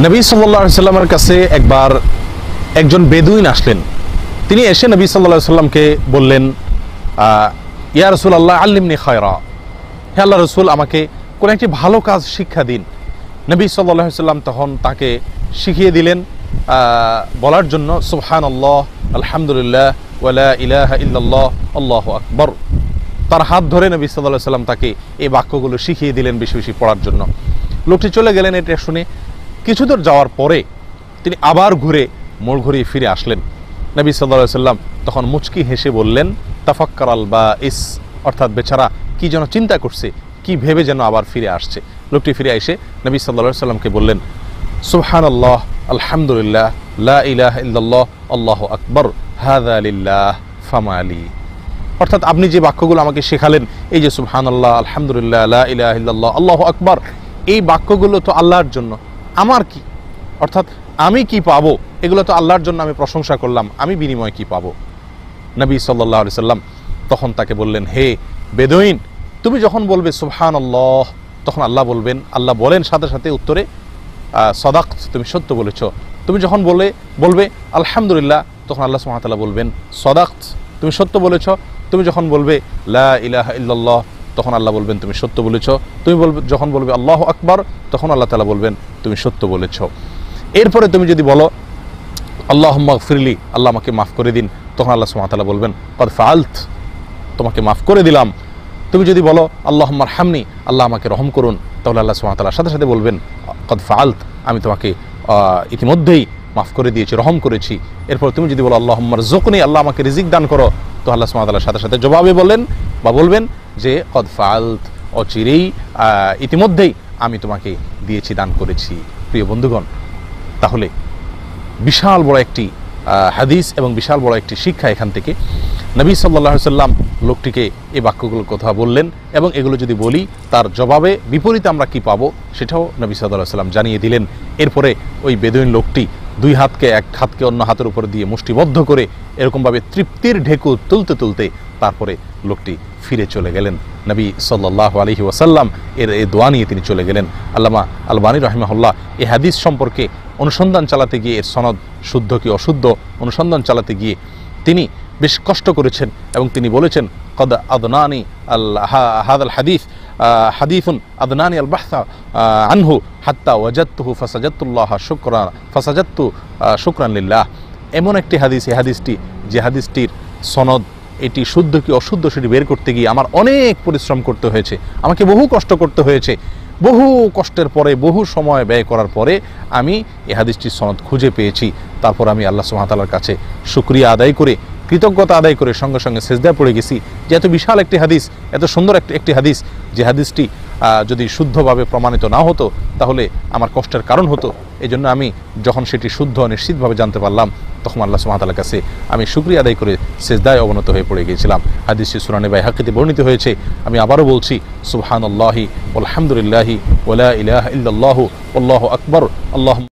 নবী সাল্লাল্লাহু আলাইহি সাল্লামের কাছে একবার একজন বেদুইন আসলেন। তিনি এসে নবী সাল্লাল্লাহু আলাইহি সাল্লামকে বললেন, ইয়া রাসূলুল্লাহ আল্লিমনি খায়রা, হে আল্লাহ রাসূল আমাকে কোন একটি ভালো কাজ শিক্ষা দিন। নবী সাল্লাল্লাহু আলাইহি সাল্লাম তখন তাকে শিখিয়ে দিলেন বলার জন্য সুবহানাল্লাহ, আলহামদুলিল্লাহ, ওয়ালা ইলাহা ইল্লাল্লাহ, আল্লাহু আকবার। তার হাত ধরে নবী সাল্লাল্লাহু আলাইহি সাল্লাম তাকে এই বাক্যগুলো শিখিয়ে দিলেন বেশি বেশি পড়ার জন্য। লোকটি চলে গেলেন। এটা শুনে কিছু দূর যাওয়ার পরে তিনি আবার ঘুরে মোড় ঘুরিয়ে ফিরে আসলেন। নবী সাল্লাল্লাহু আলাইহি সাল্লাম তখন মুচকি হেসে বললেন, তাফাক্কার আল বাইস, অর্থাৎ বেচারা কি যেন চিন্তা করছে, কি ভেবে যেন আবার ফিরে আসছে। লোকটি ফিরে এসে নবী সাল্লাল্লাহু আলাইহি সাল্লামকে বললেন, সুবহানাল্লাহ, আলহামদুলিল্লাহ, লা ইলাহা ইল্লাল্লাহ, আল্লাহু আকবার, হাযা লিল্লাহ ফামালি। অর্থাৎ আপনি যে বাক্যগুলো আমাকে শেখালেন, এই যে সুবহানাল্লাহ, আলহামদুলিল্লাহ, লা ইলাহা ইল্লাল্লাহ, আল্লাহু আকবার, এই বাক্যগুলো তো আল্লাহর জন্য, আমার কি? অর্থাৎ আমি কি পাবো? এগুলো তো আল্লাহর জন্য আমি প্রশংসা করলাম, আমি বিনিময় কি পাবো? নবী সাল্লাল্লাহু আলাইহি সাল্লাম তখন তাকে বললেন, হে বেদুইন, তুমি যখন বলবে সুবহানাল্লাহ, তখন আল্লাহ বলেন সাথে সাথে উত্তরে, সাদাকত, তুমি সত্য বলেছ। তুমি যখন বলবে আলহামদুলিল্লাহ, তখন আল্লাহ সুবহানাহু ওয়া তাআলা বলবেন, সাদাকত, তুমি সত্য বলেছ। তুমি যখন বলবে লা ইলাহা ইল্লাল্লাহ, তখন আল্লাহ বলবেন তুমি সত্য বলেছ। তুমি যখন বলবে আল্লাহু আকবার, তখন আল্লাহ তাআলা বলবেন তুমি সত্য বলেছ। এরপরে তুমি যদি বলো আল্লাহুম্মা গফিরলি, আল্লাহ আমাকে মাফ করে দিন, তখন আল্লাহ সুবহানাহু ওয়া তাআলা বলবেন কদ ফাআলত, তোমাকে মাফ করে দিলাম। তুমি যদি বলো আল্লাহুম্মা আরহামনি, আল্লাহ আমাকে রহম করুন, তাহলে আল্লাহ সুবহানাহু ওয়া তাআলা সাথে সাথে বলবেন কদ ফাআলত, আমি তোমাকে ইতিমধ্যেই মাফ করে দিয়েছি, রহম করেছি। এরপর তুমি যদি বলো আল্লাহুম্মা রযুকনি, আল্লাহ আমাকে রিজিক দান করো, তো আল্লাহ সুবহানাহু ওয়া তাআলা সাথে সাথে জবাবে বলবেন যে কদ ফাআলত, অচিরেই ইতিমধ্যেই আমি তোমাকে দিয়েছি, দান করেছি। প্রিয় বন্ধুগণ, তাহলে বিশাল বড় একটি হাদিস এবং বিশাল বড় একটি শিক্ষা এখান থেকে। নবী সাল্লাল্লাহু আলাইহি সাল্লাম লোকটিকে এই বাক্যগুলোর কথা বললেন, এবং এগুলো যদি বলি তার জবাবে বিপরীতে আমরা কি পাবো সেটাও নবী সাল্লাল্লাহু আলাইহি সাল্লাম জানিয়ে দিলেন। এরপরে ওই বেদুইন লোকটি দুই হাতকে এক হাতকে অন্য হাতের উপর দিয়ে মুষ্টিবদ্ধ করে এরকমভাবে তৃপ্তির ঢেকু তুলতে তুলতে তারপরে লোকটি ফিরে চলে গেলেন। নবী সাল্লাল্লাহু আলাইহি ওয়াসাল্লাম এর এই দোয়া নিয়ে তিনি চলে গেলেন। আল্লামা আলবানী রাহিমাহুল্লাহ এই হাদিস সম্পর্কে অনুসন্ধান চালাতে গিয়ে, এর সনদ শুদ্ধ কি অশুদ্ধ অনুসন্ধান চালাতে গিয়ে তিনি বেশ কষ্ট করেছেন, এবং তিনি বলেছেন কদ আদনানি হাদাল হাদিস হাদিসুন আদনানি আল বাহসা আনহু হাত্তা ওয়াজাদতুহু ফাসাজাদতু শুকরান লিল্লাহ। এমন একটি হাদিস, এই হাদিসটি, যে হাদিসটির সনদ এটি শুদ্ধ কি অশুদ্ধ সেটি বের করতে গিয়ে আমার অনেক পরিশ্রম করতে হয়েছে, আমাকে বহু কষ্ট করতে হয়েছে। বহু কষ্টের পরে, বহু সময় ব্যয় করার পরে আমি এই হাদিসটির সনদ খুঁজে পেয়েছি। তারপর আমি আল্লাহ সুবহানাহু ওয়া তাআলার কাছে শুকরিয়া আদায় করে, কৃতজ্ঞতা আদায় করে সঙ্গে সঙ্গে সিজদায় পড়ে গেছি যে এত বিশাল একটি হাদিস, এত সুন্দর একটি হাদিস, যে হাদিসটি যদি শুদ্ধভাবে প্রমাণিত না হতো তাহলে আমার কষ্টের কারণ হতো। এই জন্য আমি যখন সেটি শুদ্ধ নিশ্চিতভাবে জানতে পারলাম, তখন আল্লাহ সুবহানাহু ওয়া তাআলার কাছে আমি শুকরিয়া আদায় করে সিজদায় অবনত হয়ে পড়ে গিয়েছিলাম। হাদিসটি সুনানে বাইহাকিতে বর্ণিত হয়েছে। আমি আবারও বলছি, সুবহানাল্লাহি ওয়ালহামদুলিল্লাহি ওয়ালা ইলাহা ইল্লাল্লাহু আল্লাহু আকবার, আল্লাহুম্মা